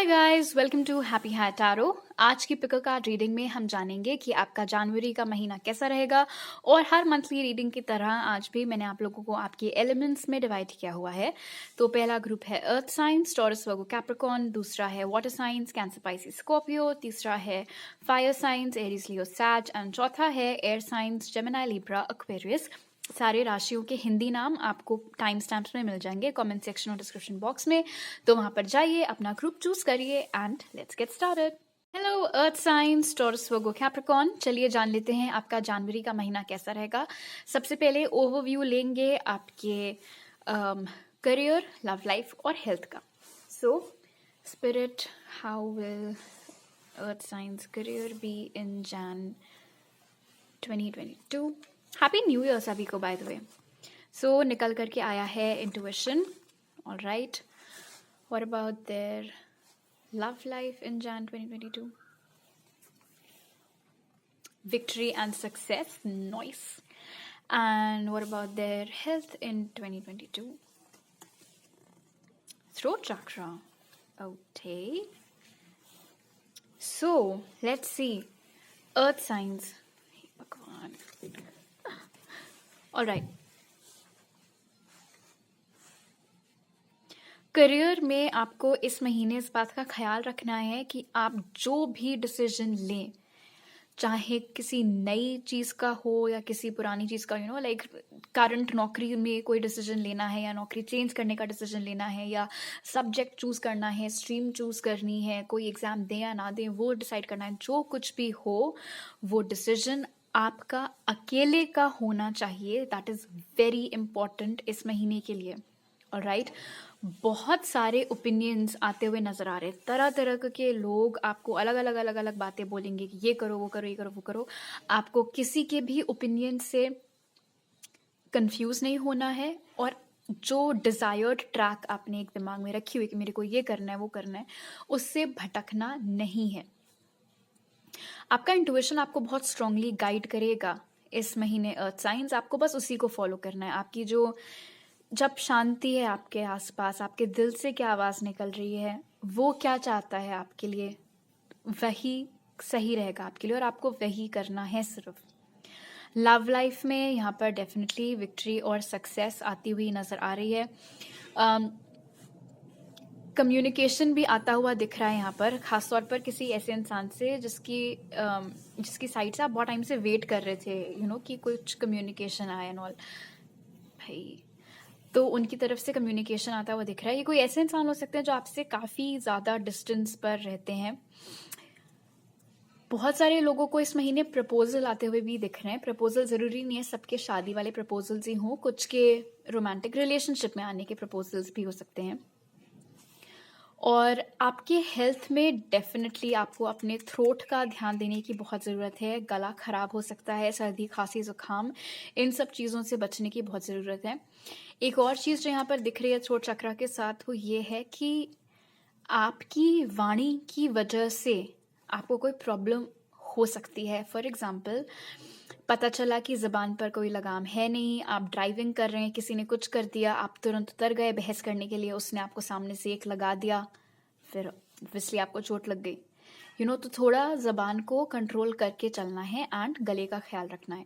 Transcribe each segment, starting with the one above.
Hi guys, welcome to happy high tarot. आज की pickle card reading में हम जानेंगे कि आपका जनवरी का महीना कैसा रहेगा। और हर मंथली रीडिंग की तरह आज भी मैंने आप लोगों को आपके एलिमेंट्स में डिवाइड किया हुआ है। तो पहला ग्रुप है अर्थ साइंस, टॉरस, वर्गो, कैप्रिकॉर्न। दूसरा है water signs, cancer, Pisces, Scorpio. तीसरा है फायर साइंस, एरीज, लियो, सैज। एंड चौथा है air science, Gemini, Libra, Aquarius. सारे राशियों के हिंदी नाम आपको टाइम स्टैम्प्स में मिल जाएंगे कमेंट सेक्शन और डिस्क्रिप्शन बॉक्स में। तो वहां पर जाइए, अपना ग्रुप चूज करिए and let's get started. Hello earth science, taurus, Virgo, Capricorn. चलिए जान लेते हैं आपका जनवरी का महीना कैसा रहेगा। सबसे पहले ओवरव्यू लेंगे आपके करियर, लव लाइफ और हेल्थ का। So spirit, how will earth science career be in Jan 2022। Happy new year सभी को बाय द वे। सो निकल करके आया है intuition. Alright, what about their love life in Jan 2022? Victory and success, nice. And what about their health in 2022? Throat chakra, okay. So let's see earth signs. Bhagwan. All right. Career में आपको इस महीने इस बात का ख्याल रखना है कि आप जो भी डिसीजन लें, चाहे किसी नई चीज़ का हो या किसी पुरानी चीज़ का, लाइक करंट नौकरी में कोई डिसीजन लेना है या नौकरी चेंज करने का डिसीजन लेना है या सब्जेक्ट चूज करना है, स्ट्रीम चूज करनी है, कोई एग्जाम दें या ना दें वो डिसाइड करना है। जो कुछ भी हो वो डिसीजन आपका अकेले का होना चाहिए। दैट इज़ वेरी इंपॉर्टेंट इस महीने के लिए। ऑलराइट, बहुत सारे ओपिनियंस आते हुए नजर आ रहे हैं। तरह तरह के लोग आपको अलग अलग बातें बोलेंगे कि ये करो, वो करो, ये करो, वो करो। आपको किसी के भी ओपिनियन से कंफ्यूज नहीं होना है और जो डिजायर्ड ट्रैक आपने एक दिमाग में रखी हुई कि मेरे को ये करना है, वो करना है, उससे भटकना नहीं है। आपका इंट्यूशन आपको बहुत स्ट्रांगली गाइड करेगा इस महीने अर्थ साइंस। आपको बस उसी को फॉलो करना है। आपकी जो जब शांति है आपके आसपास, आपके दिल से क्या आवाज़ निकल रही है, वो क्या चाहता है आपके लिए, वही सही रहेगा आपके लिए और आपको वही करना है सिर्फ। लव लाइफ में यहाँ पर डेफिनेटली विक्ट्री और सक्सेस आती हुई नज़र आ रही है। कम्युनिकेशन भी आता हुआ दिख रहा है यहाँ पर, खासतौर पर किसी ऐसे इंसान से जिसकी साइड से आप बहुत टाइम से वेट कर रहे थे कि कुछ कम्युनिकेशन आए एंड ऑल। भाई, तो उनकी तरफ से कम्युनिकेशन आता हुआ दिख रहा है। ये कोई ऐसे इंसान हो सकते हैं जो आपसे काफ़ी ज़्यादा डिस्टेंस पर रहते हैं। बहुत सारे लोगों को इस महीने प्रपोजल आते हुए भी दिख रहे हैं। प्रपोजल ज़रूरी नहीं है सबके शादी वाले प्रपोजल्स ही हों, कुछ के रोमांटिक रिलेशनशिप में आने के प्रपोजल्स भी हो सकते हैं। और आपके हेल्थ में डेफिनेटली आपको अपने थ्रोट का ध्यान देने की बहुत ज़रूरत है। गला ख़राब हो सकता है, सर्दी, खांसी, ज़ुकाम, इन सब चीज़ों से बचने की बहुत ज़रूरत है। एक और चीज़ जो यहाँ पर दिख रही है थ्रोट चक्रा के साथ, वो ये है कि आपकी वाणी की वजह से आपको कोई प्रॉब्लम हो सकती है। फॉर एग्ज़ाम्पल, पता चला कि ज़बान पर कोई लगाम है नहीं, आप ड्राइविंग कर रहे हैं, किसी ने कुछ कर दिया, आप तुरंत उतर गए बहस करने के लिए, उसने आपको सामने से एक लगा दिया, फिर ऑब्वियसली आपको चोट लग गई। तो थोड़ा ज़बान को कंट्रोल करके चलना है एंड गले का ख्याल रखना है।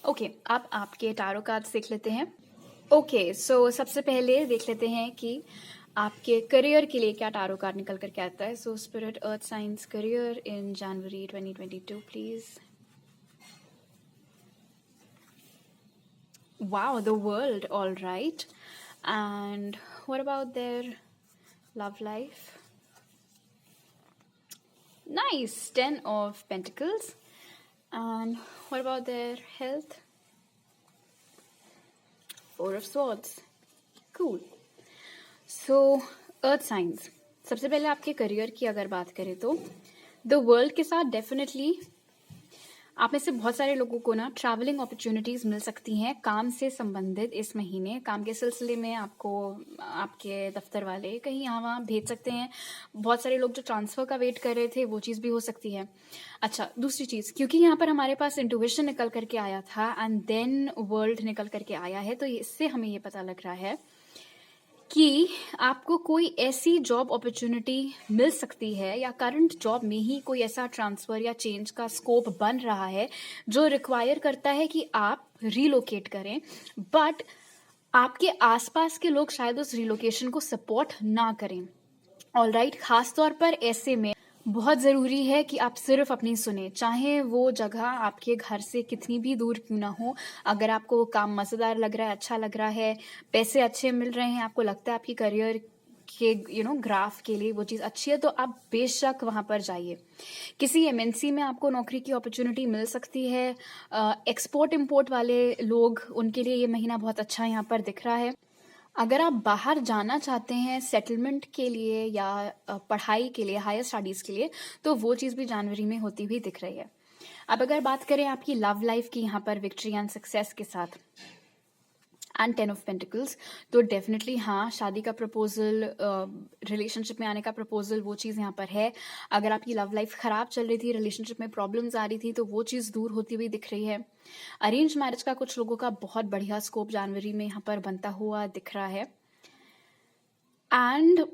ओके, अब आपके टारो कार्ड्स देख लेते हैं। ओके, सो सबसे पहले देख लेते हैं कि आपके करियर के लिए क्या टारो कार्ड निकल करके आता है। So spirit, earth science, career in January 2022 please. Wow, the world, all right. And what about their love life? Nice, 10 of Pentacles. And what about their health? 4 of Swords. Cool. So, Earth signs. सबसे पहले आपके career की अगर बात करें तो the world के साथ डेफिनेटली आप में से बहुत सारे लोगों को ना ट्रैवलिंग अपॉर्चुनिटीज़ मिल सकती हैं काम से संबंधित। इस महीने काम के सिलसिले में आपको आपके दफ्तर वाले कहीं यहाँ वहाँ भेज सकते हैं। बहुत सारे लोग जो ट्रांसफ़र का वेट कर रहे थे वो चीज़ भी हो सकती है। अच्छा, दूसरी चीज़, क्योंकि यहाँ पर हमारे पास इंट्यूशन निकल करके आया था एंड देन वर्ल्ड निकल करके आया है, तो इससे हमें ये पता लग रहा है कि आपको कोई ऐसी जॉब अपॉर्चुनिटी मिल सकती है या करंट जॉब में ही कोई ऐसा ट्रांसफ़र या चेंज का स्कोप बन रहा है जो रिक्वायर करता है कि आप रिलोकेट करें, बट आपके आसपास के लोग शायद उस रिलोकेशन को सपोर्ट ना करें। ऑलराइट, खास तौर पर ऐसे में बहुत ज़रूरी है कि आप सिर्फ अपनी सुने, चाहे वो जगह आपके घर से कितनी भी दूर क्यों ना हो। अगर आपको वो काम मज़ेदार लग रहा है, अच्छा लग रहा है, पैसे अच्छे मिल रहे हैं, आपको लगता है आपकी करियर के ग्राफ के लिए वो चीज़ अच्छी है, तो आप बेशक वहाँ पर जाइए। किसी एमएनसी में आपको नौकरी की अपॉर्चुनिटी मिल सकती है। एक्सपोर्ट इम्पोर्ट वाले लोग, उनके लिए ये महीना बहुत अच्छा यहाँ पर दिख रहा है। अगर आप बाहर जाना चाहते हैं सेटलमेंट के लिए या पढ़ाई के लिए, हायर स्टडीज़ के लिए, तो वो चीज़ भी जनवरी में होती हुई दिख रही है। अब अगर बात करें आपकी लव लाइफ की, यहाँ पर विक्ट्री एंड सक्सेस के साथ एंड 10 ऑफ पेंटिकल्स, तो डेफिनेटली हाँ, शादी का प्रपोजल, रिलेशनशिप में आने का प्रपोजल, वो चीज़ यहाँ पर है। अगर आपकी लव लाइफ ख़राब चल रही थी, रिलेशनशिप में प्रॉब्लम्स आ रही थी, तो वो चीज़ दूर होती हुई दिख रही है। अरेंज मैरिज का कुछ लोगों का बहुत बढ़िया स्कोप जनवरी में यहाँ पर बनता हुआ दिख रहा है। एंड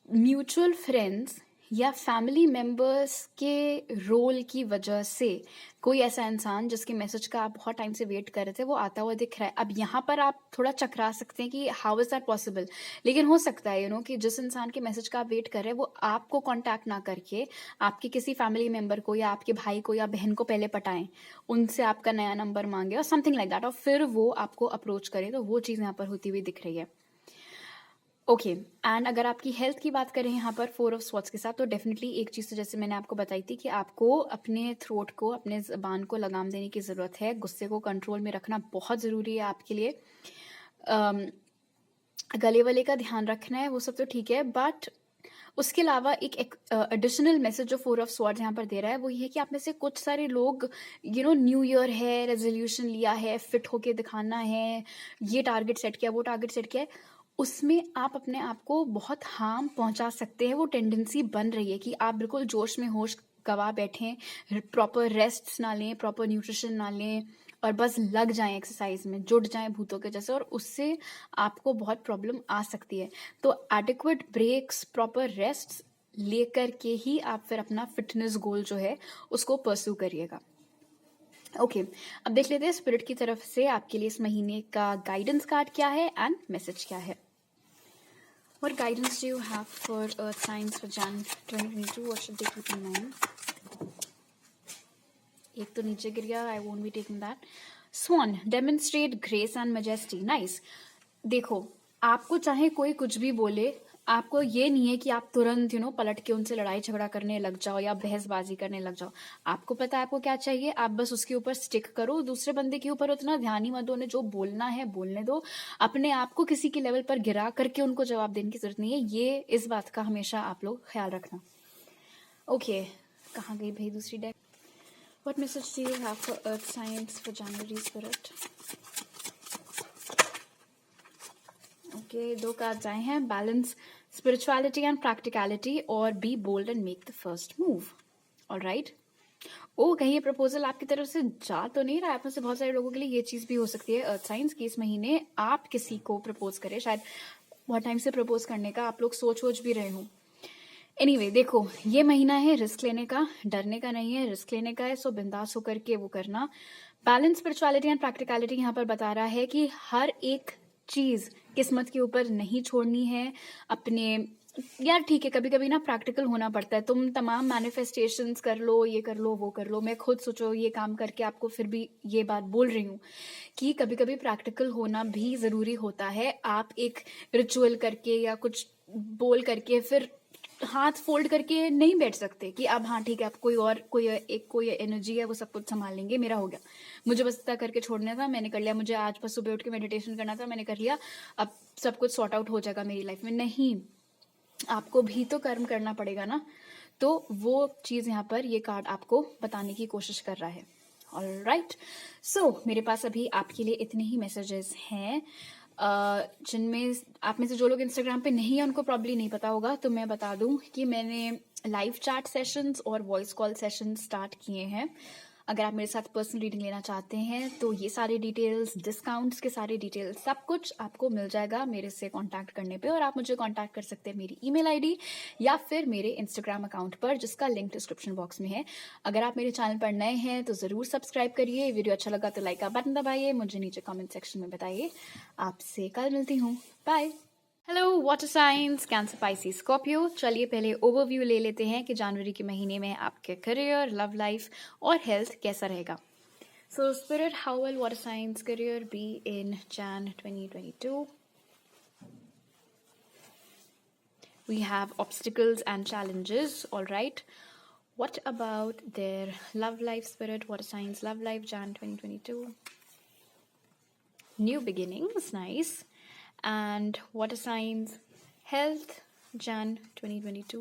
म्यूचुअल फ्रेंड्स या फैमिली मेम्बर्स के रोल की वजह से कोई ऐसा इंसान जिसके मैसेज का आप बहुत टाइम से वेट कर रहे थे, वो आता हुआ दिख रहा है। अब यहाँ पर आप थोड़ा चकरा सकते हैं कि हाउ इज़ दैट पॉसिबल, लेकिन हो सकता है कि जिस इंसान के मैसेज का आप वेट कर रहे हैं वो आपको कांटेक्ट ना करके आपके किसी फैमिली मेम्बर को या आपके भाई को या बहन को पहले पटाएं, उनसे आपका नया नंबर मांगे और समथिंग लाइक दैट, और फिर वो आपको अप्रोच करे, तो वो चीज़ यहाँ पर होती हुई दिख रही है। ओके, एंड अगर आपकी हेल्थ की बात करें यहाँ पर 4 ऑफ स्वॉर्ड्स के साथ, तो डेफिनेटली एक चीज़ तो जैसे मैंने आपको बताई थी कि आपको अपने थ्रोट को, अपने ज़बान को लगाम देने की ज़रूरत है। गुस्से को कंट्रोल में रखना बहुत ज़रूरी है आपके लिए। गले वले का ध्यान रखना है, वो सब तो ठीक है, बट उसके अलावा एक एडिशनल मैसेज जो 4 ऑफ स्वॉर्ड्स यहाँ पर दे रहा है वो ये है कि आप में से कुछ सारे लोग न्यू ईयर है, रेजोल्यूशन लिया है, फिट होके दिखाना है, ये टारगेट सेट किया, वो टारगेट सेट किया है, उसमें आप अपने आप को बहुत हार्म पहुंचा सकते हैं। वो टेंडेंसी बन रही है कि आप बिल्कुल जोश में होश गवा बैठें, प्रॉपर रेस्ट ना लें, प्रॉपर न्यूट्रिशन ना लें और बस लग जाएं एक्सरसाइज में, जुट जाएं भूतों के जैसे, और उससे आपको बहुत प्रॉब्लम आ सकती है। तो एडिक्वेट ब्रेक्स, प्रॉपर रेस्ट लेकर के ही आप फिर अपना फिटनेस गोल जो है उसको परस्यू करिएगा। ओके, अब देख लेते हैं स्पिरिट की तरफ से आपके लिए इस महीने का गाइडेंस कार्ड क्या है एंड मैसेज क्या है। What guidance do you have for Earth signs for Jan 2022? What should they keep in mind? एक तो नीचे गिर गया, I won't be taking that. Swan, demonstrate grace and majesty. Nice. देखो, आपको चाहे कोई कुछ भी बोले, आपको ये नहीं है कि आप तुरंत पलट के उनसे लड़ाई झगड़ा करने लग जाओ या बहसबाजी करने लग जाओ। आपको पता है आपको क्या चाहिए, आप बस उसके ऊपर स्टिक करो, दूसरे बंदे के ऊपर उतना ध्यान ही मत दो, उन्हें जो बोलना है बोलने दो। अपने आप को किसी के लेवल पर गिरा करके उनको जवाब देने की जरूरत नहीं है, ये इस बात का हमेशा आप लोग ख्याल रखना। ओके, कहाँ गई भाई दूसरी deck? What message do you have for Earth signs for January spirit? Okay, 2 cards आए हैं, बैलेंस, स्पिरिचुअलिटी एंड प्रैक्टिकलिटी, और be bold and make the first move. Alright, कहीं ये प्रपोजल आपकी तरफ से जा तो नहीं रहा है? आप में से बहुत सारे लोगों के लिए ये चीज़ भी हो सकती है अर्थ साइंस की इस महीने आप किसी को प्रपोज करें, शायद बहुत टाइम से प्रपोज करने का आप लोग सोच भी रहे हो। एनीवे, देखो, ये महीना है रिस्क लेने का, डरने का नहीं है, रिस्क लेने का है, सो बिंदास होकर के वो करना। बैलेंस, स्पिरिचुअलिटी एंड प्रैक्टिकलिटी यहाँ पर बता रहा है कि हर एक चीज़ किस्मत के ऊपर नहीं छोड़नी है अपने। यार ठीक है, कभी कभी ना प्रैक्टिकल होना पड़ता है। तुम तमाम मैनिफेस्टेशंस कर लो, ये कर लो, वो कर लो, मैं खुद सोचो ये काम करके आपको फिर भी ये बात बोल रही हूँ कि कभी कभी प्रैक्टिकल होना भी ज़रूरी होता है। आप एक रिचुअल करके या कुछ बोल करके फिर हाथ फोल्ड करके नहीं बैठ सकते कि अब हाँ ठीक है, अब कोई एनर्जी है वो सब कुछ संभाल लेंगे, मेरा हो गया, मुझे बस इतना करके छोड़ना था, मैंने कर लिया, मुझे आज बस सुबह उठ के मेडिटेशन करना था, मैंने कर लिया, अब सब कुछ सॉर्ट आउट हो जाएगा मेरी लाइफ में। नहीं, आपको भी तो कर्म करना पड़ेगा ना। तो वो चीज़ यहाँ पर ये कार्ड आपको बताने की कोशिश कर रहा है। ऑलराइट, सो मेरे पास अभी आपके लिए इतने ही मैसेजेस हैं, जिनमें आप में से जो लोग इंस्टाग्राम पे नहीं है उनको प्रॉब्ली नहीं पता होगा, तो मैं बता दूं कि मैंने लाइव चैट सेशंस और वॉइस कॉल सेशंस स्टार्ट किए हैं। अगर आप मेरे साथ पर्सनल रीडिंग लेना चाहते हैं तो ये सारे डिटेल्स, डिस्काउंट्स के सारे डिटेल्स, सब कुछ आपको मिल जाएगा मेरे से कांटेक्ट करने पे। और आप मुझे कांटेक्ट कर सकते हैं मेरी ईमेल आईडी या फिर मेरे इंस्टाग्राम अकाउंट पर, जिसका लिंक डिस्क्रिप्शन बॉक्स में है। अगर आप मेरे चैनल पर नए हैं तो ज़रूर सब्सक्राइब करिए, वीडियो अच्छा लगा तो लाइक का बटन दबाइए, मुझे नीचे कमेंट सेक्शन में बताइए। आपसे कल मिलती हूँ, bye. Hello water signs, Cancer, Pisces, Scorpio. चलिए पहले ओवरव्यू ले लेते हैं कि जनवरी के महीने में आपके करियर, लव लाइफ और हेल्थ कैसा रहेगा। So spirit, how will water science career be in Jan 2022? We have obstacles and challenges, all right. What about their love life, spirit, water signs, love life, Jan 2022? New beginnings, nice. And water signs, health, Jan 2022.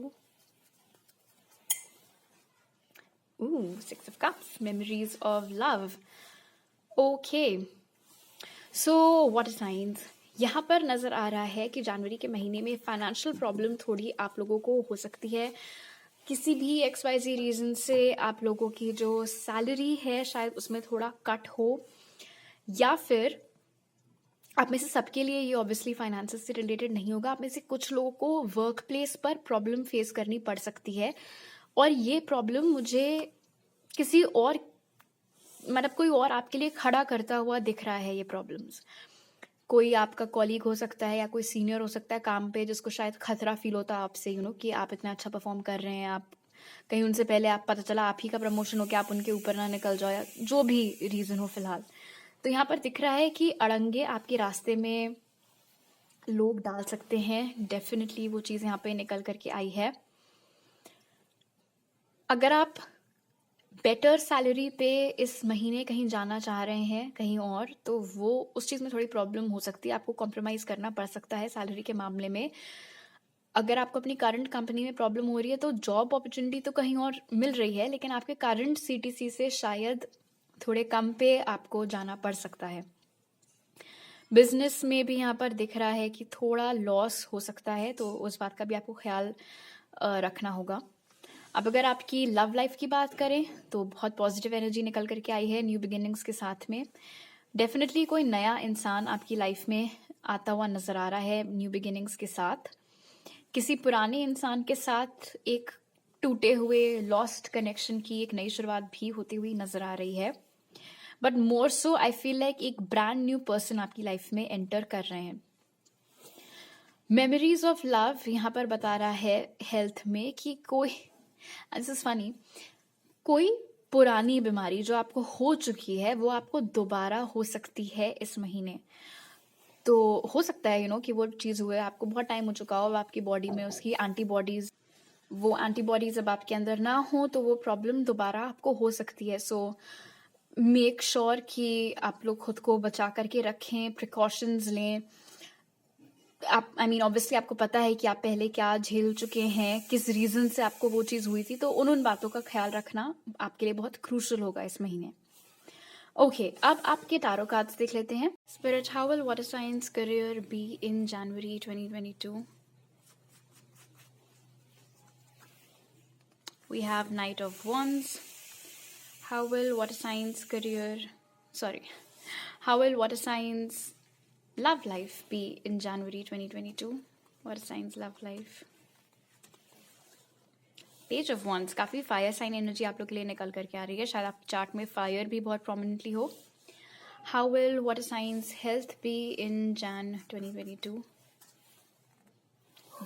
Ooh, Six of Cups, memories of love. Okay. So water signs, यहाँ पर नज़र आ रहा है कि जनवरी के महीने में financial problem थोड़ी आप लोगों को हो सकती है। किसी भी XYZ रीज़न से आप लोगों की जो सैलरी है शायद उसमें थोड़ा कट हो, या फिर आप में से सबके लिए ये ऑब्वियसली फाइनेंसेस से रिलेटेड नहीं होगा। आप में से कुछ लोगों को वर्क प्लेस पर प्रॉब्लम फेस करनी पड़ सकती है, और ये प्रॉब्लम मुझे किसी और, मतलब कोई और आपके लिए खड़ा करता हुआ दिख रहा है। ये प्रॉब्लम्स कोई आपका कॉलीग हो सकता है या कोई सीनियर हो सकता है काम पे, जिसको शायद खतरा फील होता है आपसे, कि आप इतना अच्छा परफॉर्म कर रहे हैं, आप कहीं उनसे पहले आप पता चला आप ही का प्रमोशन हो, कि आप उनके ऊपर ना निकल जाओ, या जो भी रीज़न हो फिलहाल। तो यहाँ पर दिख रहा है कि अड़ंगे आपके रास्ते में लोग डाल सकते हैं। डेफिनेटली वो चीज़ यहाँ पे निकल करके आई है। अगर आप बेटर सैलरी पे इस महीने कहीं जाना चाह रहे हैं कहीं और, तो वो उस चीज़ में थोड़ी प्रॉब्लम हो सकती है, आपको कॉम्प्रोमाइज़ करना पड़ सकता है सैलरी के मामले में। अगर आपको अपनी करंट कंपनी में प्रॉब्लम हो रही है तो जॉब अपॉर्चुनिटी तो कहीं और मिल रही है, लेकिन आपके करंट CTC से शायद थोड़े कम पे आपको जाना पड़ सकता है। बिजनेस में भी यहाँ पर दिख रहा है कि थोड़ा लॉस हो सकता है, तो उस बात का भी आपको ख्याल रखना होगा। अब अगर आपकी लव लाइफ की बात करें तो बहुत पॉजिटिव एनर्जी निकल करके आई है न्यू बिगिनिंग्स के साथ में। डेफिनेटली कोई नया इंसान आपकी लाइफ में आता हुआ नज़र आ रहा है न्यू बिगिनिंग्स के साथ। किसी पुराने इंसान के साथ एक टूटे हुए लॉस्ट कनेक्शन की एक नई शुरुआत भी होती हुई नज़र आ रही है, but more so I feel like एक ब्रांड न्यू पर्सन आपकी लाइफ में एंटर कर रहे हैं। मेमोरीज ऑफ लव यहाँ पर बता रहा है हेल्थ में कि कोई, दिस इज फनी, कोई पुरानी बीमारी जो आपको हो चुकी है वो आपको दोबारा हो सकती है इस महीने। तो हो सकता है कि वो चीज़ हुए, आपको बहुत टाइम हो चुका हो, अब आपकी बॉडी में उसकी एंटीबॉडीज, वो एंटीबॉडीज अब आपके अंदर ना हो तो वो प्रॉब्लम दोबारा आपको हो सकती है। सो मेक श्योर कि आप लोग खुद को बचा करके रखें, प्रिकॉशंस लें। आप ऑब्वियसली आपको पता है कि आप पहले क्या झेल चुके हैं, किस रीजन से आपको वो चीज़ हुई थी, तो उन बातों का ख्याल रखना आपके लिए बहुत क्रूशल होगा इस महीने। ओके, अब आपके टारो कार्ड्स देख लेते हैं। Spirit, how will water science career be in January 2022? We have Knight of Wands. How will water signs career, how will water signs love life be in January 2022? Water signs love life. Page of Wands, काफ़ी fire sign energy आप लोग के लिए निकल करके आ रही है, शायद आप चार्ट में फायर भी बहुत प्रोमिनेंटली हो। How will water signs health be in Jan 2022?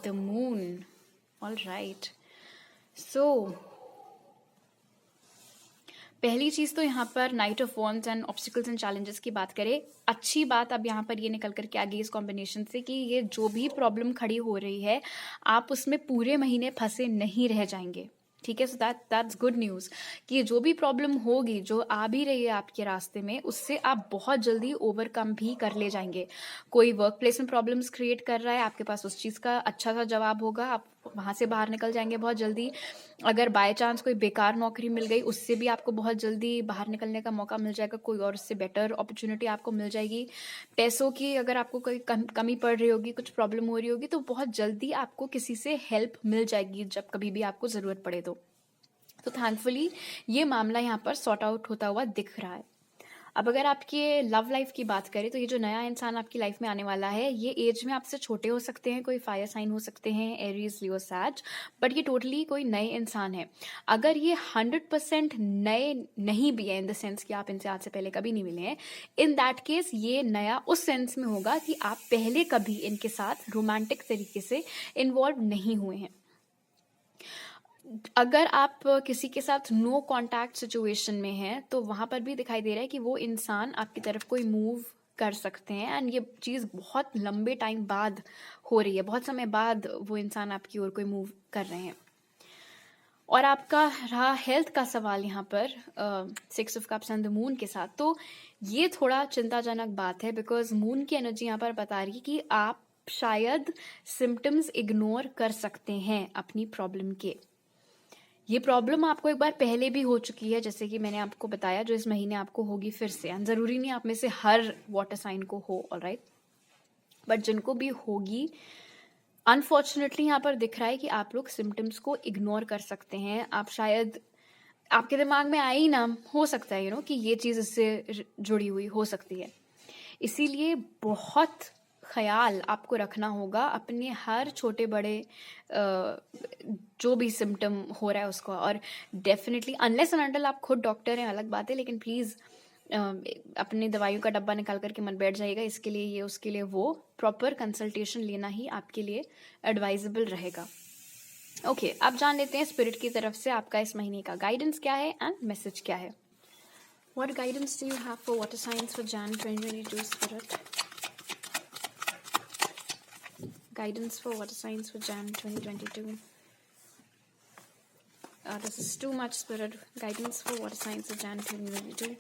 The moon. All right. So पहली चीज़ तो यहाँ पर night of wands and obstacles and challenges की बात करें, अच्छी बात अब यहाँ पर ये निकल करके आ गई इस कॉम्बिनेशन से कि ये जो भी प्रॉब्लम खड़ी हो रही है आप उसमें पूरे महीने फंसे नहीं रह जाएंगे। ठीक है, सो दैट्स गुड न्यूज़ कि जो भी प्रॉब्लम होगी, जो आ भी रही है आपके रास्ते में, उससे आप बहुत जल्दी ओवरकम भी कर ले जाएंगे। कोई वर्क प्लेस में प्रॉब्लम्स क्रिएट कर रहा है, आपके पास उस चीज़ का अच्छा सा जवाब होगा, आप वहाँ से बाहर निकल जाएंगे बहुत जल्दी। अगर बाय चांस कोई बेकार नौकरी मिल गई, उससे भी आपको बहुत जल्दी बाहर निकलने का मौका मिल जाएगा, कोई और उससे बेटर अपॉर्चुनिटी आपको मिल जाएगी। पैसों की अगर आपको कोई कमी पड़ रही होगी, कुछ प्रॉब्लम हो रही होगी, तो बहुत जल्दी आपको किसी से हेल्प मिल जाएगी जब कभी भी आपको ज़रूरत पड़े तो। तो थैंकफुली ये मामला यहाँ पर सॉर्ट आउट होता हुआ दिख रहा है। अब अगर आपके लव लाइफ की बात करें तो ये जो नया इंसान आपकी लाइफ में आने वाला है, ये एज में आपसे छोटे हो सकते हैं, कोई फायर साइन हो सकते हैं, एरीज, लियो, सैज, बट ये टोटली कोई नए इंसान है। अगर ये 100% नए नहीं भी है इन द सेंस कि आप इनसे आज से पहले कभी नहीं मिले हैं, इन दैट केस ये नया उस सेंस में होगा कि आप पहले कभी इनके साथ रोमांटिक तरीके से इन्वॉल्व नहीं हुए हैं। अगर आप किसी के साथ नो कांटेक्ट सिचुएशन में हैं तो वहाँ पर भी दिखाई दे रहा है कि वो इंसान आपकी तरफ कोई मूव कर सकते हैं, एंड ये चीज़ बहुत लंबे टाइम बाद हो रही है, बहुत समय बाद वो इंसान आपकी ओर कोई मूव कर रहे हैं। और आपका रहा हेल्थ का सवाल यहाँ पर 6 of cups and the moon के साथ, तो ये थोड़ा चिंताजनक बात है, बिकॉज मून की एनर्जी यहाँ पर बता रही है कि आप शायद सिम्टम्स इग्नोर कर सकते हैं अपनी प्रॉब्लम के। ये प्रॉब्लम आपको एक बार पहले भी हो चुकी है, जैसे कि मैंने आपको बताया, जो इस महीने आपको होगी फिर से, एंड ज़रूरी नहीं आप में से हर वाटर साइन को हो, ऑलराइट, बट जिनको भी होगी, अनफॉर्चुनेटली यहाँ पर दिख रहा है कि आप लोग सिम्टम्स को इग्नोर कर सकते हैं। आप शायद, आपके दिमाग में आई ना, हो सकता है कि ये चीज़ इससे जुड़ी हुई हो सकती है, इसीलिए बहुत ख्याल आपको रखना होगा अपने हर छोटे बड़े जो भी सिम्टम हो रहा है उसको। और डेफिनेटली अनलेस एंड अनटिल आप खुद डॉक्टर हैं अलग बात है, लेकिन प्लीज़ अपनी दवाइयों का डब्बा निकाल करके मत बैठ जाइएगा, इसके लिए ये उसके लिए वो, प्रॉपर कंसल्टेशन लेना ही आपके लिए एडवाइजेबल रहेगा। ओके, अब जान लेते हैं स्पिरिट की तरफ से आपका इस महीने का गाइडेंस क्या है एंड मैसेज क्या है। What guidance do you have for water signs for Jan 2022 Spirit? Guidance for water signs for Jan 2022. This is too much, Spirit. Guidance for water signs for Jan 2022.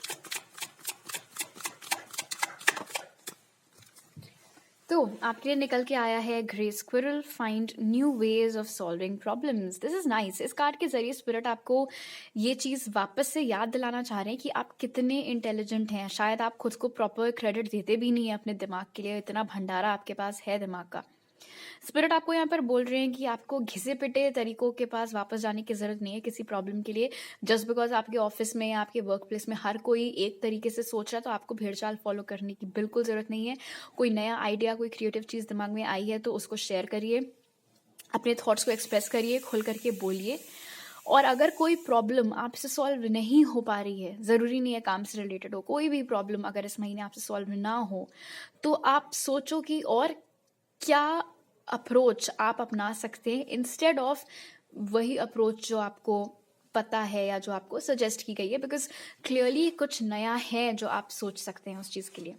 तो आपके लिए निकल के आया है grey squirrel, find new ways of solving problems. This is nice. इस card के जरिए स्पिरिट आपको ये चीज़ वापस से याद दिलाना चाह रहे हैं कि आप कितने इंटेलिजेंट हैं। शायद आप खुद को प्रॉपर क्रेडिट देते भी नहीं है अपने दिमाग के लिए, इतना भंडारा आपके पास है दिमाग का। स्पिरिट आपको यहाँ पर बोल रहे हैं कि आपको घिसे पिटे तरीकों के पास वापस जाने की जरूरत नहीं है किसी प्रॉब्लम के लिए। जस्ट बिकॉज आपके ऑफिस में या आपके वर्क प्लेस में हर कोई एक तरीके से सोच रहा है तो आपको भेड़चाल फॉलो करने की बिल्कुल जरूरत नहीं है। कोई नया आइडिया, कोई क्रिएटिव चीज़ दिमाग में आई है तो उसको शेयर करिए, अपने थॉट्स को एक्सप्रेस करिए, खुल करके बोलिए। और अगर कोई प्रॉब्लम आपसे सॉल्व नहीं हो पा रही है, ज़रूरी नहीं है काम से रिलेटेड हो, कोई भी प्रॉब्लम अगर इस महीने आपसे सॉल्व ना हो तो आप सोचो कि और क्या अप्रोच आप अपना सकते हैं इंस्टेड ऑफ वही अप्रोच जो आपको पता है या जो आपको सजेस्ट की गई है, बिकॉज क्लियरली कुछ नया है जो आप सोच सकते हैं उस चीज़ के लिए।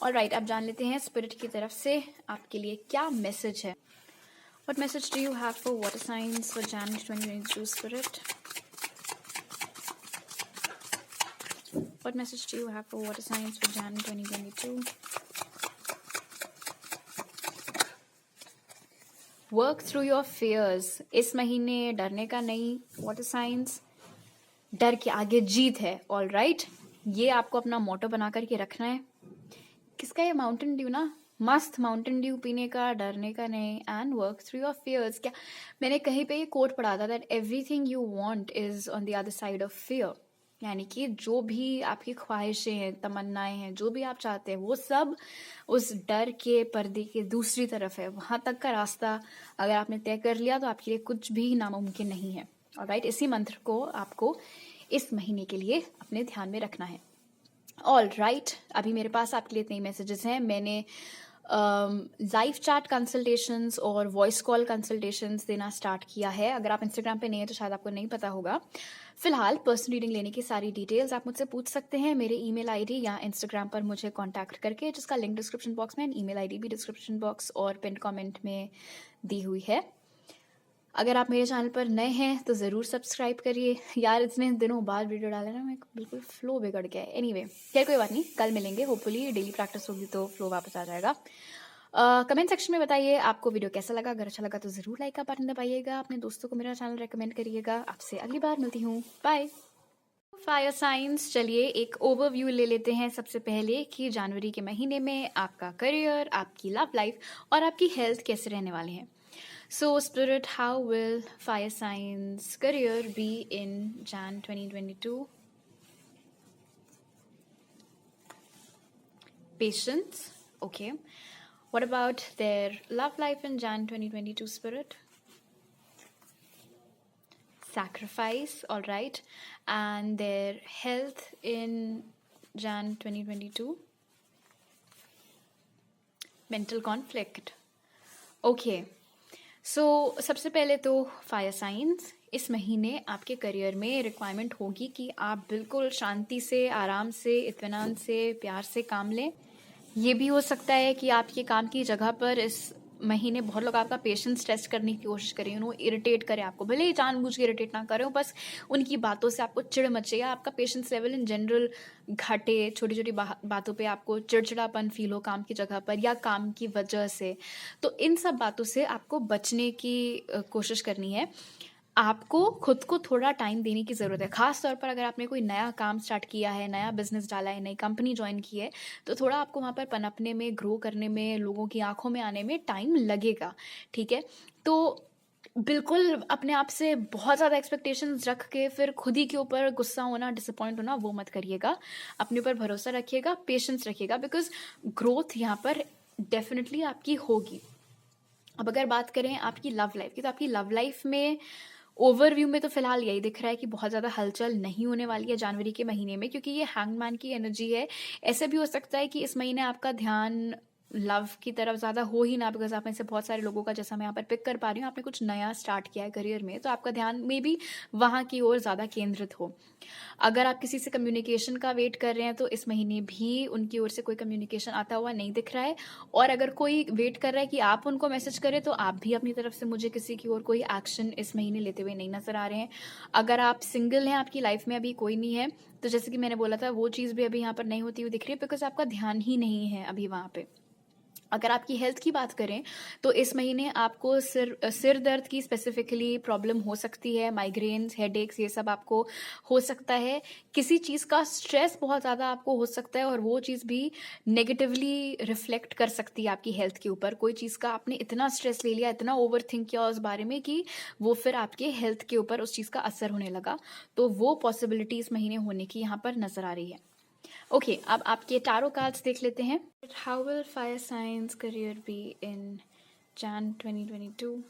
और राइट, आप जान लेते हैं स्पिरिट की तरफ से आपके लिए क्या मैसेज है। What message do you have for water signs for January 2022 Spirit? What message do you have for water signs for January 2022? Work through your fears. इस महीने डरने का नहीं, वाटर साइंस, डर के आगे जीत है। ऑल राइट, ये आपको अपना मोटो बना करके रखना है। किसका ये माउंटेन ड्यू ना, मस्त माउंटेन ड्यू पीने का, डरने का नहीं, and work through your fears. क्या मैंने कहीं पे ये कोट पढ़ा था, that everything you want is on the other side of fear. यानी कि जो भी आपकी ख्वाहिशें हैं, तमन्नाएं हैं, जो भी आप चाहते हैं, वो सब उस डर के पर्दे के दूसरी तरफ है। वहां तक का रास्ता अगर आपने तय कर लिया तो आपके लिए कुछ भी नामुमकिन नहीं है। ऑलराइट, इसी मंत्र को आपको इस महीने के लिए अपने ध्यान में रखना है। ऑल राइट, अभी मेरे पास आपके लिए इतने मैसेजेस हैं। मैंने लाइव चैट कंसल्टेशंस और वॉइस कॉल कंसल्टेशंस देना स्टार्ट किया है। अगर आप इंस्टाग्राम पे नहीं है तो शायद आपको नहीं पता होगा। फिलहाल पर्सनल रीडिंग लेने की सारी डिटेल्स आप मुझसे पूछ सकते हैं मेरे ईमेल आईडी या इंस्टाग्राम पर मुझे कांटेक्ट करके, जिसका लिंक डिस्क्रिप्शन बॉक्स में, ईमेल आईडी भी डिस्क्रिप्शन बॉक्स और पिन कमेंट में दी हुई है। अगर आप मेरे चैनल पर नए हैं तो ज़रूर सब्सक्राइब करिए। यार इतने दिनों बाद वीडियो डाला ना, मैं बिल्कुल फ्लो बिगड़ गया है। एनीवे, खैर कोई बात नहीं, कल मिलेंगे। होपफुली डेली प्रैक्टिस होगी तो फ्लो वापस आ जाएगा। कमेंट सेक्शन में बताइए आपको वीडियो कैसा लगा। अगर अच्छा लगा तो ज़रूर लाइक का बटन दबाइएगा, अपने दोस्तों को मेरा चैनल रेकमेंड करिएगा। आपसे अगली बार मिलती हूँ, बाय। फायर साइंस, चलिए एक ओवरव्यू ले लेते हैं सबसे पहले कि जनवरी के महीने में आपका करियर, आपकी लव लाइफ और आपकी हेल्थ कैसे रहने वाले हैं। So spirit, how will fire signs career be in Jan 2022? Patience. Okay. What about their love life in Jan 2022, spirit? Sacrifice. All right. And their health in Jan 2022? Mental conflict. Okay. सो सबसे पहले तो fire science, इस महीने आपके career में requirement होगी कि आप बिल्कुल शांति से, आराम से, इत्मीनान से, प्यार से काम लें. ये भी हो सकता है कि आपके काम की जगह पर इस महीने बहुत लोग आपका पेशेंस टेस्ट करने की कोशिश करें, इरिटेट करें आपको, भले ही जानबूझ के इरिटेट ना करें, बस उनकी बातों से आपको चिढ़ मचे या आपका पेशेंस लेवल इन जनरल घटे, छोटी छोटी बातों पे आपको चिड़चिड़ापन फील हो काम की जगह पर या काम की वजह से. तो इन सब बातों से आपको बचने की कोशिश करनी है. आपको खुद को थोड़ा टाइम देने की ज़रूरत है, खास तौर पर अगर आपने कोई नया काम स्टार्ट किया है, नया बिजनेस डाला है, नई कंपनी ज्वाइन की है, तो थोड़ा आपको वहाँ पर पनपने में, ग्रो करने में, लोगों की आंखों में आने में टाइम लगेगा. ठीक है. तो बिल्कुल अपने आप से बहुत ज़्यादा एक्सपेक्टेशंस रख के फिर खुद ही के ऊपर गुस्सा होना, डिसअपॉइंट होना, वो मत करिएगा. अपने ऊपर भरोसा रखिएगा, पेशेंस रखिएगा, बिकॉज ग्रोथ यहाँ पर डेफिनेटली आपकी होगी. अब अगर बात करें आपकी लव लाइफ की, तो आपकी लव लाइफ में ओवरव्यू में तो फिलहाल यही दिख रहा है कि बहुत ज़्यादा हलचल नहीं होने वाली है जनवरी के महीने में, क्योंकि ये हैंगमैन की एनर्जी है. ऐसे भी हो सकता है कि इस महीने आपका ध्यान लव की तरफ ज़्यादा हो ही ना, बिकॉज आप में से बहुत सारे लोगों का, जैसा मैं यहाँ पर पिक कर पा रही हूँ, आपने कुछ नया स्टार्ट किया है करियर में, तो आपका ध्यान में भी वहाँ की ओर ज़्यादा केंद्रित हो. अगर आप किसी से कम्युनिकेशन का वेट कर रहे हैं, तो इस महीने भी उनकी ओर से कोई कम्युनिकेशन आता हुआ नहीं दिख रहा है. और अगर कोई वेट कर रहा है कि आप उनको मैसेज करें, तो आप भी अपनी तरफ से मुझे किसी की ओर कोई एक्शन इस महीने लेते हुए नहीं नजर आ रहे हैं. अगर आप सिंगल हैं, आपकी लाइफ में अभी कोई नहीं है, तो जैसे कि मैंने बोला था, वो चीज़ भी अभी यहाँ पर नहीं होती हुई दिख रही है, बिकॉज आपका ध्यान ही नहीं है अभी वहाँ पे. अगर आपकी हेल्थ की बात करें, तो इस महीने आपको सिर दर्द की स्पेसिफिकली प्रॉब्लम हो सकती है, माइग्रेन्स, हेडेक्स, ये सब आपको हो सकता है. किसी चीज़ का स्ट्रेस बहुत ज़्यादा आपको हो सकता है, और वो चीज़ भी नेगेटिवली रिफ्लेक्ट कर सकती है आपकी हेल्थ के ऊपर. कोई चीज़ का आपने इतना स्ट्रेस ले लिया, इतना ओवर थिंक किया उस बारे में कि वो फिर आपके हेल्थ के ऊपर उस चीज़ का असर होने लगा. तो वो पॉसिबिलिटी इस महीने होने की यहाँ पर नज़र आ रही है. ओके, अब आपके टारो कार्ड्स देख लेते हैं. How will fire science career be in Jan 2022?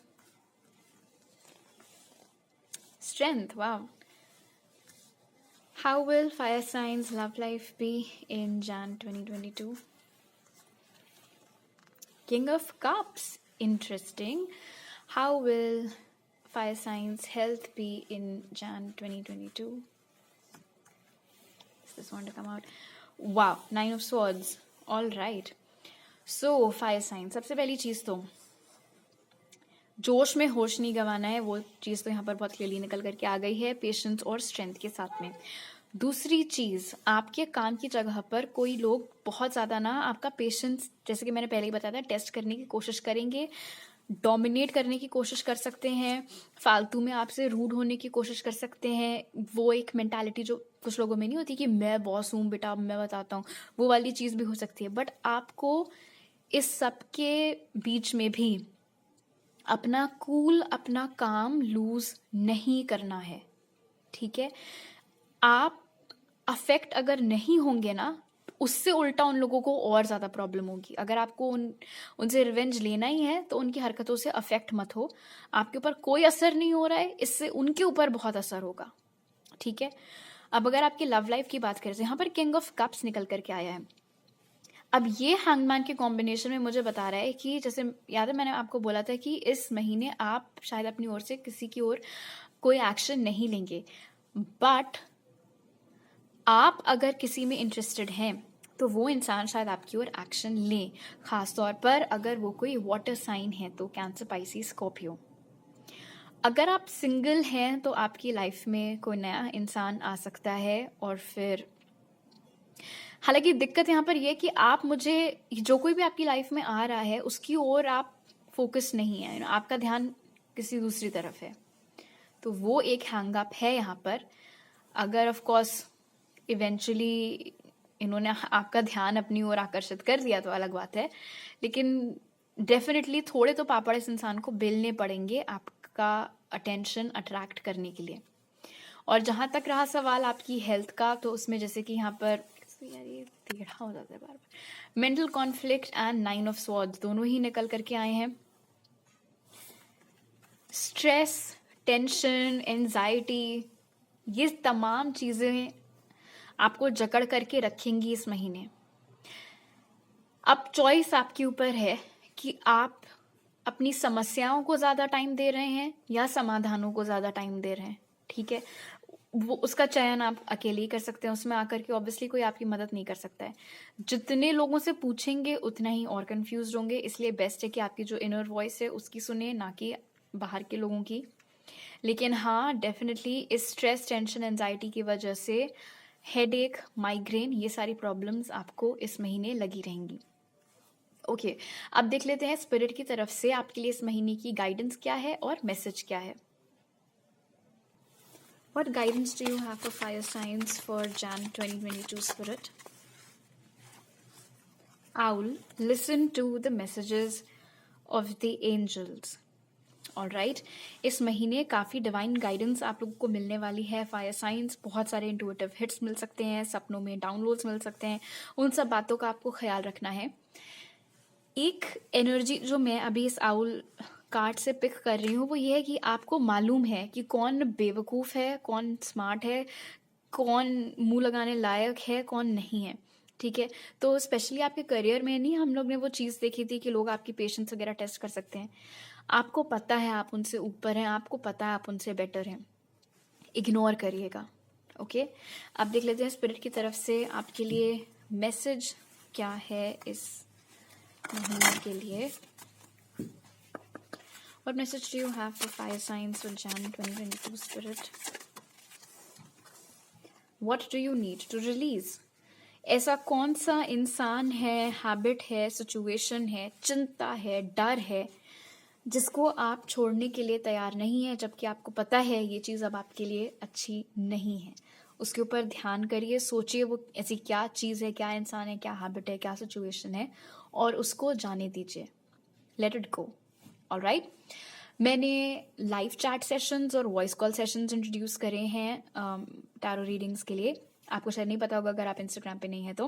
Strength, wow. How will fire signs love life be in Jan 2022? King of Cups, interesting. How will fire signs health be in Jan 2022? Does this want to come out? Wow, Nine of Swords. All right. So fire signs, सबसे पहली चीज़ तो जोश में होश नहीं गंवाना है, वो चीज़ तो यहाँ पर बहुत क्लियरली निकल करके आ गई है, पेशेंस और स्ट्रेंथ के साथ में. दूसरी चीज़, आपके काम की जगह पर कोई लोग बहुत ज़्यादा ना आपका पेशेंस, जैसे कि मैंने पहले ही बताया था, टेस्ट करने की कोशिश करेंगे, डोमिनेट करने की कोशिश कर सकते हैं, फालतू में आपसे रूड होने की कोशिश कर सकते हैं. वो एक मेंटालिटी जो कुछ लोगों में नहीं होती कि मैं बॉस हूँ बेटा, मैं बताता हूँ, वो वाली चीज़ भी हो सकती है. बट आपको इस सब के बीच में भी अपना कूल, अपना काम लूज नहीं करना है. ठीक है. आप अफेक्ट अगर नहीं होंगे ना, उससे उल्टा उन लोगों को और ज़्यादा प्रॉब्लम होगी. अगर आपको उनसे रिवेंज लेना ही है, तो उनकी हरकतों से अफेक्ट मत हो. आपके ऊपर कोई असर नहीं हो रहा है, इससे उनके ऊपर बहुत असर होगा. ठीक है. अब अगर आपकी लव लाइफ की बात करें, तो यहाँ पर किंग ऑफ कप्स निकल करके आया है. अब ये हैंगमैन के कॉम्बिनेशन में मुझे बता रहा है कि, जैसे याद है मैंने आपको बोला था कि इस महीने आप शायद अपनी ओर से किसी की ओर कोई एक्शन नहीं लेंगे, बट आप अगर किसी में इंटरेस्टेड हैं, तो वो इंसान शायद आपकी ओर एक्शन ले. खास तौर पर अगर वो कोई वाटर साइन है, तो कैंसर, पाइसिस, स्कॉर्पियो. अगर आप सिंगल हैं, तो आपकी लाइफ में कोई नया इंसान आ सकता है. और फिर हालांकि दिक्कत यहाँ पर यह कि आप मुझे, जो कोई भी आपकी लाइफ में आ रहा है, उसकी ओर आप फोकस नहीं है, आपका ध्यान किसी दूसरी तरफ है. तो वो एक हैंग अप है यहाँ पर. अगर ऑफ कोर्स इवेंचुअली इन्होंने आपका ध्यान अपनी ओर आकर्षित कर दिया, तो अलग बात है. लेकिन डेफिनेटली थोड़े तो पापड़ इस इंसान को बेलने पड़ेंगे आपका अटेंशन अट्रैक्ट करने के लिए। और जहाँ तक रहा सवाल आपकी हेल्थ का, तो उसमें जैसे कि यहाँ पर यार ये टेढ़ा हो जाता है बार बार, mental conflict and 9 of swords दोनों ही निकल करके आए हैं। स्ट्रेस, टेंशन, एंजाइटी, ये तमाम चीज़ें आपको जकड़ करके रखेंगी इस महीने। अब चॉइस आपके ऊपर है कि आप अपनी समस्याओं को ज़्यादा टाइम दे रहे हैं या समाधानों को ज़्यादा टाइम दे रहे हैं, ठीक है। वो उसका चयन आप अकेले ही कर सकते हैं, उसमें आकर के ऑब्वियसली कोई आपकी मदद नहीं कर सकता है। जितने लोगों से पूछेंगे उतना ही और कंफ्यूज होंगे, इसलिए बेस्ट है कि आपकी जो इनर वॉइस है उसकी सुने, ना कि बाहर के लोगों की। लेकिन हाँ, डेफिनेटली इस स्ट्रेस, टेंशन, एंजाइटी की वजह से हेडेक, माइग्रेन, ये सारी प्रॉब्लम्स आपको इस महीने लगी रहेंगी। ओके, अब देख लेते हैं स्पिरिट की तरफ से आपके लिए इस महीने की गाइडेंस क्या है और मैसेज क्या है। What guidance do you have for fire signs for Jan 2022 spirit? Owl, listen to the messages of the angels. Alright, इस महीने काफ़ी डिवाइन गाइडेंस आप लोगों को मिलने वाली है। फायर साइंस, बहुत सारे इंटुइटिव हिट्स मिल सकते हैं, सपनों में डाउनलोड्स मिल सकते हैं, उन सब बातों का आपको ख्याल रखना है। एक एनर्जी जो मैं अभी इस आउल कार्ड से पिक कर रही हूँ वो ये है कि आपको मालूम है कि कौन बेवकूफ़ है, कौन स्मार्ट है, कौन मुंह लगाने लायक है, कौन नहीं है, ठीक है। तो स्पेशली आपके करियर में नहीं, हम लोग ने वो चीज़ देखी थी कि लोग आपकी पेशेंस वगैरह टेस्ट कर सकते हैं। आपको पता है आप उनसे ऊपर हैं, आपको पता है आप उनसे बेटर हैं, इग्नोर करिएगा। ओके, अब देख लेते हैं स्पिरिट की तरफ से आपके लिए मैसेज क्या है इस महीने के लिए। What message do you have for fire signs for Jan 2022 spirit? What do you need to release? ऐसा कौन सा इंसान है, हैबिट है, सिचुएशन है, चिंता है, डर है जिसको आप छोड़ने के लिए तैयार नहीं है, जबकि आपको पता है ये चीज़ अब आपके लिए अच्छी नहीं है। उसके ऊपर ध्यान करिए, सोचिए वो ऐसी क्या चीज़ है, क्या इंसान है, क्या हैबिट है, क्या सिचुएशन है, और उसको जाने दीजिए। Let it go. ऑलराइट, मैंने लाइव चैट सेशंस और वॉइस कॉल सेशंस इंट्रोड्यूस करे हैं टैरो रीडिंग्स के लिए। आपको शायद नहीं पता होगा अगर आप इंस्टाग्राम पे नहीं है तो।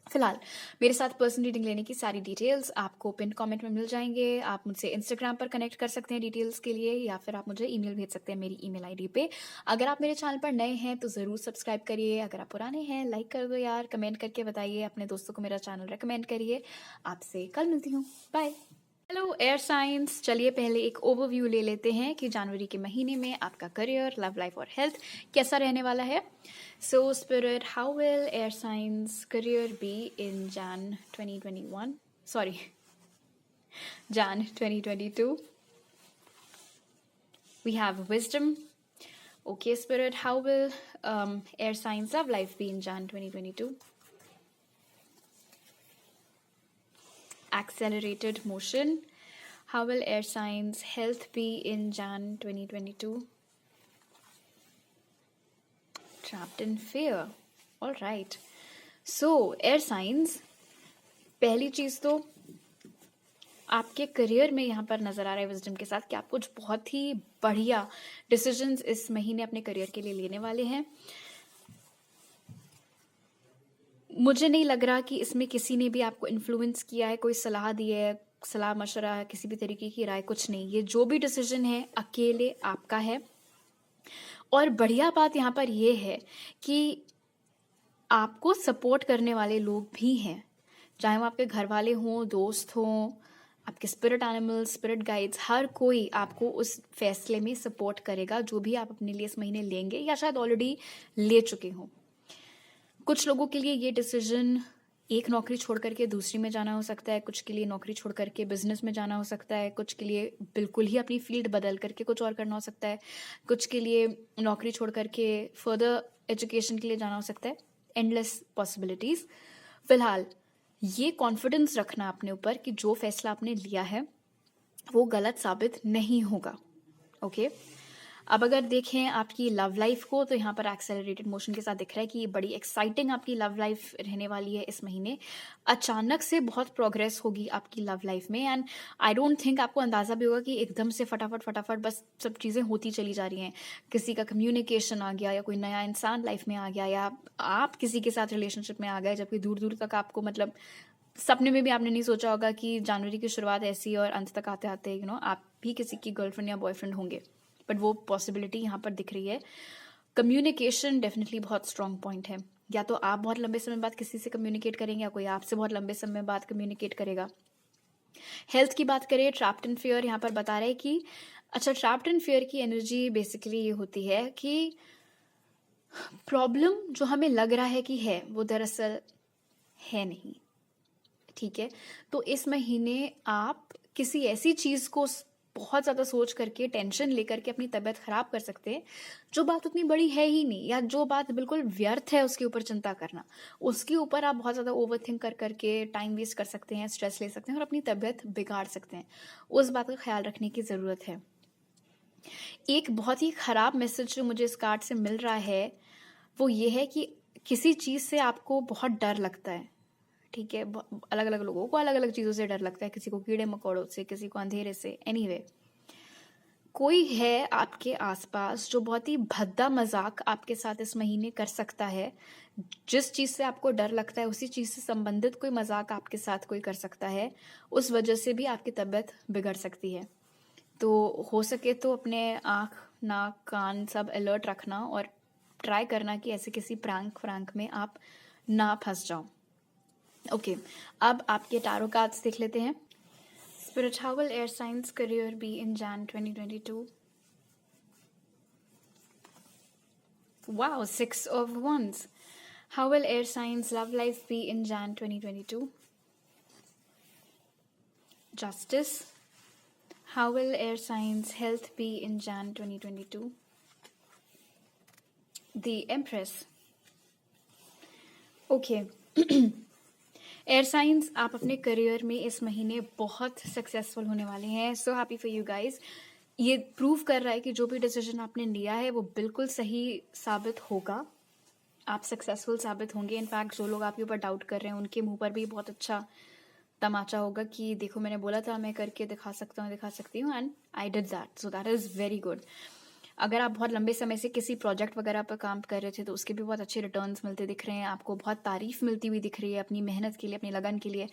फिलहाल मेरे साथ पर्सनल रीडिंग लेने की सारी डिटेल्स आपको पिन कमेंट में मिल जाएंगे। आप मुझसे इंस्टाग्राम पर कनेक्ट कर सकते हैं डिटेल्स के लिए, या फिर आप मुझे ईमेल भेज सकते हैं मेरी ईमेल आईडी पे। अगर आप मेरे चैनल पर नए हैं तो ज़रूर सब्सक्राइब करिए, अगर आप पुराने हैं लाइक कर दो यार, कमेंट करके बताइए, अपने दोस्तों को मेरा चैनल रेकमेंड करिए। आपसे कल मिलती हूँ, बाय। हेलो एयर साइंस, चलिए पहले एक ओवरव्यू ले लेते हैं कि जनवरी के महीने में आपका करियर, लव लाइफ और हेल्थ कैसा रहने वाला है। So spirit, how will air science career be in Jan 2021? Sorry, Jan 2022. We have wisdom. Okay, spirit, how will air signs love life be in Jan 2022? Accelerated motion. How will air signs health be in Jan 2022? Trapped in fear. All right. So air signs, पहली चीज तो आपके career में यहाँ पर नजर आ रहा है विजडम के साथ कि आप कुछ बहुत ही बढ़िया डिसीजंस इस महीने अपने करियर के लिए लेने वाले हैं। मुझे नहीं लग रहा कि इसमें किसी ने भी आपको इन्फ्लुएंस किया है, कोई सलाह दी है, सलाह मशवरा है, किसी भी तरीके की राय, कुछ नहीं। ये जो भी डिसीजन है अकेले आपका है। और बढ़िया बात यहाँ पर ये है कि आपको सपोर्ट करने वाले लोग भी हैं, चाहे वो आपके घर वाले हों, दोस्त हों, आपके स्पिरिट एनिमल्स, स्पिरिट गाइड्स, हर कोई आपको उस फैसले में सपोर्ट करेगा जो भी आप अपने लिए इस महीने लेंगे या शायद ऑलरेडी ले चुके हों। कुछ लोगों के लिए ये डिसीजन एक नौकरी छोड़ करके दूसरी में जाना हो सकता है, कुछ के लिए नौकरी छोड़ करके बिजनेस में जाना हो सकता है, कुछ के लिए बिल्कुल ही अपनी फील्ड बदल करके कुछ और करना हो सकता है, कुछ के लिए नौकरी छोड़ करके फर्दर एजुकेशन के लिए जाना हो सकता है। Endless possibilities. फिलहाल ये कॉन्फिडेंस रखना अपने ऊपर कि जो फैसला आपने लिया है वो गलत साबित नहीं होगा। ओके, अब अगर देखें आपकी लव लाइफ को, तो यहाँ पर एक्सेलरेटेड मोशन के साथ दिख रहा है कि ये बड़ी एक्साइटिंग आपकी लव लाइफ रहने वाली है इस महीने। अचानक से बहुत प्रोग्रेस होगी आपकी लव लाइफ में, एंड आई डोंट थिंक आपको अंदाज़ा भी होगा कि एकदम से फटाफट फटाफट बस सब चीज़ें होती चली जा रही हैं। किसी का कम्युनिकेशन आ गया, या कोई नया इंसान लाइफ में आ गया, या आप किसी के साथ रिलेशनशिप में आ गए, जबकि दूर दूर तक आपको मतलब सपने में भी आपने नहीं सोचा होगा कि जनवरी की शुरुआत ऐसी और अंत तक आते आते आप भी किसी की गर्लफ्रेंड या बॉयफ्रेंड होंगे। बट वो पॉसिबिलिटी यहाँ पर दिख रही है। कम्युनिकेशन डेफिनेटली बहुत स्ट्रॉन्ग पॉइंट है। या तो आप बहुत लंबे समय बाद किसी से कम्युनिकेट करेंगे, या कोई आपसे बहुत लंबे समय बाद कम्युनिकेट करेगा। हेल्थ की बात करें, ट्रैप्ड इन फियर यहाँ पर बता रहे हैं कि अच्छा, ट्रैप्ड इन फियर की एनर्जी बेसिकली ये होती है कि प्रॉब्लम जो हमें लग रहा है कि है, वो दरअसल है नहीं। ठीक है, तो इस महीने आप किसी ऐसी चीज़ को बहुत ज़्यादा सोच करके, टेंशन लेकर के अपनी तबीयत खराब कर सकते हैं, जो बात उतनी बड़ी है ही नहीं, या जो बात बिल्कुल व्यर्थ है उसके ऊपर चिंता करना, उसके ऊपर आप बहुत ज़्यादा ओवर थिंक कर करके टाइम वेस्ट कर सकते हैं, स्ट्रेस ले सकते हैं और अपनी तबीयत बिगाड़ सकते हैं। उस बात का ख्याल रखने की ज़रूरत है। एक बहुत ही ख़राब मैसेज जो मुझे इस कार्ड से मिल रहा है, वो ये है कि किसी चीज़ से आपको बहुत डर लगता है। ठीक है, अलग अलग लोगों को अलग अलग चीज़ों से डर लगता है, किसी को कीड़े मकोड़ों से, किसी को अंधेरे से। एनीवे, कोई है आपके आसपास जो बहुत ही भद्दा मजाक आपके साथ इस महीने कर सकता है। जिस चीज़ से आपको डर लगता है, उसी चीज़ से संबंधित कोई मजाक आपके साथ कोई कर सकता है। उस वजह से भी आपकी तबीयत बिगड़ सकती है। तो हो सके तो अपने आँख, नाक, कान सब अलर्ट रखना और ट्राई करना कि ऐसे किसी प्रैंक में आप ना फंस जाओ। ओके, अब आपके टारो कार्ड्स देख लेते हैं। Spirit, how will air science career be in Jan 2022? Wow, 6 of Wands. How will air signs love life be in Jan 2022? Justice. How will air signs health be in Jan 2022? The Empress. Okay. Air science, आप अपने career में इस महीने बहुत successful होने वाले हैं। So happy for you guys. ये प्रूव कर रहा है कि जो भी डिसीजन आपने लिया है वो बिल्कुल सही साबित होगा। आप सक्सेसफुल साबित होंगे। इनफैक्ट जो लोग आपके ऊपर डाउट कर रहे हैं, उनके मुंह पर भी बहुत अच्छा तमाचा होगा कि देखो, मैंने बोला था मैं करके दिखा सकता हूँ, दिखा सकती हूँ, and I did that. So that is very good. अगर आप बहुत लंबे समय से किसी प्रोजेक्ट वगैरह पर काम कर रहे थे, तो उसके भी बहुत अच्छे रिटर्न्स मिलते दिख रहे हैं। आपको बहुत तारीफ मिलती हुई दिख रही है अपनी मेहनत के लिए, अपनी लगन के लिए।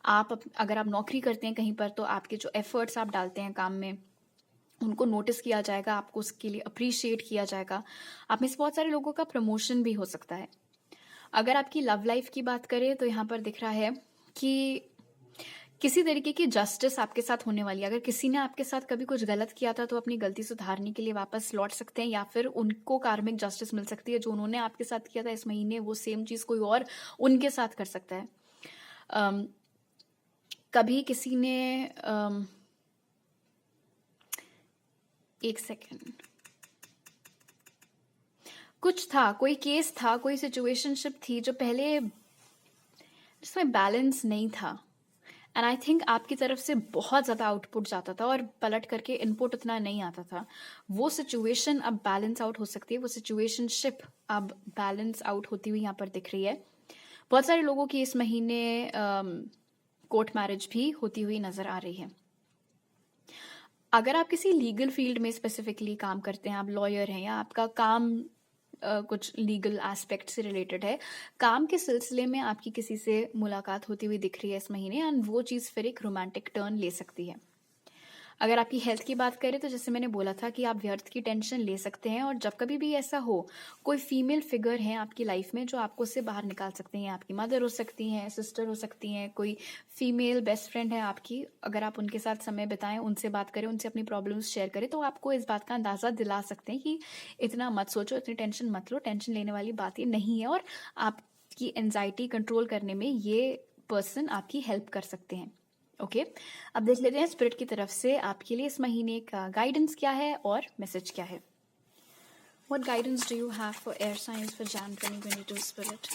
अगर आप नौकरी करते हैं कहीं पर, तो आपके जो एफर्ट्स आप डालते हैं काम में, उनको नोटिस किया जाएगा, आपको उसके लिए अप्रिशिएट किया जाएगा। आप में से बहुत सारे लोगों का प्रमोशन भी हो सकता है। अगर आपकी लव लाइफ की बात करें, तो यहाँ पर दिख रहा है कि किसी तरीके की जस्टिस आपके साथ होने वाली है। अगर किसी ने आपके साथ कभी कुछ गलत किया था, तो अपनी गलती सुधारने के लिए वापस लौट सकते हैं, या फिर उनको कार्मिक जस्टिस मिल सकती है। जो उन्होंने आपके साथ किया था इस महीने, वो सेम चीज़ कोई और उनके साथ कर सकता है। कभी किसी ने एक सेकेंड, कुछ था, कोई केस था, कोई सिचुएशनशिप थी जो पहले जिसमें बैलेंस नहीं था, एंड आई थिंक आपकी तरफ से बहुत ज़्यादा आउटपुट जाता था और पलट करके इनपुट उतना नहीं आता था। वो सिचुएशन अब बैलेंस आउट हो सकती है। वो सिचुएशनशिप अब बैलेंस आउट होती हुई यहाँ पर दिख रही है। बहुत सारे लोगों की इस महीने कोर्ट मैरिज भी होती हुई नज़र आ रही है। अगर आप किसी लीगल फील्ड में स्पेसिफिकली काम करते हैं, आप लॉयर हैं, या आपका काम कुछ लीगल एस्पेक्ट से रिलेटेड है, काम के सिलसिले में आपकी किसी से मुलाकात होती हुई दिख रही है इस महीने, एंड वो चीज़ फिर एक रोमांटिक टर्न ले सकती है। अगर आपकी हेल्थ की बात करें, तो जैसे मैंने बोला था कि आप व्यर्थ की टेंशन ले सकते हैं, और जब कभी भी ऐसा हो, कोई फीमेल फिगर है आपकी लाइफ में जो आपको उससे बाहर निकाल सकती हैं। आपकी मदर हो सकती हैं, सिस्टर हो सकती हैं, कोई फीमेल बेस्ट फ्रेंड है आपकी। अगर आप उनके साथ समय बिताएं, उनसे बात करें, उनसे अपनी प्रॉब्लम्स शेयर करें, तो आपको इस बात का अंदाज़ा दिला सकते हैं कि इतना मत सोचो, इतनी टेंशन मत लो, टेंशन लेने वाली बात ये नहीं है, और आपकी एंजाइटी कंट्रोल करने में ये पर्सन आपकी हेल्प कर सकते हैं। ओके, अब देख लेते हैं स्पिरिट की तरफ से आपके लिए इस महीने का गाइडेंस क्या है और मैसेज क्या है। What guidance do you have for air signs for Jan 2022, Spirit?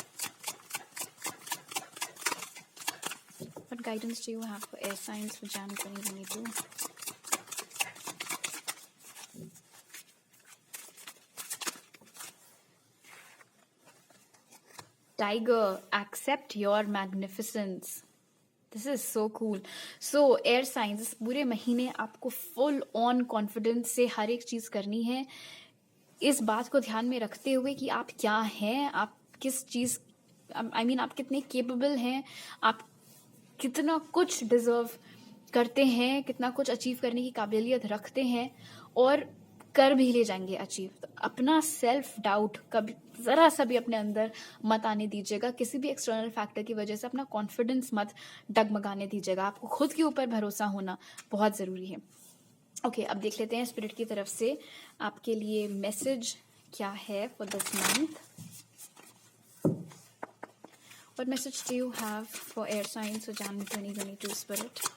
What guidance do you have for air signs for Jan 2022? Tiger, accept your magnificence. This is so cool. So air science, इस पूरे महीने आपको full on confidence से हर एक चीज करनी है, इस बात को ध्यान में रखते हुए कि आप क्या हैं, आप किस चीज, आई मीन आप कितने केपेबल हैं, आप कितना कुछ डिजर्व करते हैं, कितना कुछ अचीव करने की काबिलियत रखते हैं और कर भी ले जाएंगे अचीव. तो अपना सेल्फ डाउट कभी जरा सा भी अपने अंदर मत आने दीजिएगा. किसी भी एक्सटर्नल फैक्टर की वजह से अपना कॉन्फिडेंस मत डगमगाने दीजिएगा. आपको खुद के ऊपर भरोसा होना बहुत ज़रूरी है. ओके, अब देख लेते हैं स्पिरिट की तरफ से आपके लिए मैसेज क्या है for this month. What message do you have for air signs for January 2022, Spirit?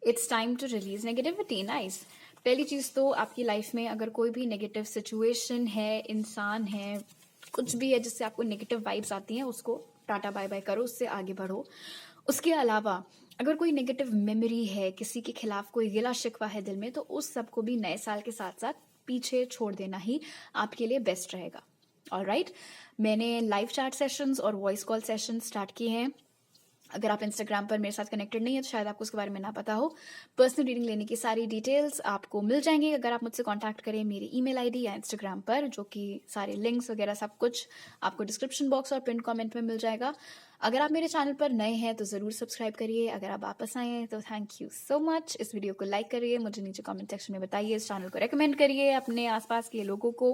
It's time to release negativity. Nice. पहली चीज़ तो आपकी लाइफ में अगर कोई भी नेगेटिव सिचुएशन है, इंसान है, कुछ भी है जिससे आपको नेगेटिव वाइब्स आती हैं, उसको टाटा बाय बाय करो, उससे आगे बढ़ो. उसके अलावा अगर कोई नेगेटिव मेमोरी है, किसी के खिलाफ कोई गिला शिकवा है दिल में, तो उस सब को भी नए साल के साथ साथ पीछे छोड़ देना ही आपके लिए बेस्ट रहेगा. ऑलराइट, मैंने लाइव चैट सेशंस और वॉइस कॉल सेशन स्टार्ट किए हैं. अगर आप इंस्टाग्राम पर मेरे साथ कनेक्टेड नहीं है तो शायद आपको उसके बारे में ना पता हो. पर्सनल रीडिंग लेने की सारी डिटेल्स आपको मिल जाएंगी अगर आप मुझसे कांटेक्ट करें मेरी ईमेल आईडी या इंस्टाग्राम पर, जो कि सारे लिंक्स वगैरह सब कुछ आपको डिस्क्रिप्शन बॉक्स और पिन कमेंट में मिल जाएगा. अगर आप मेरे चैनल पर नए हैं तो ज़रूर सब्सक्राइब करिए. अगर आप वापस आए हैं तो थैंक यू सो मच. इस वीडियो को लाइक करिए, मुझे नीचे कमेंट सेक्शन में बताइए, इस चैनल को रेकमेंड करिए अपने आसपास के लोगों को.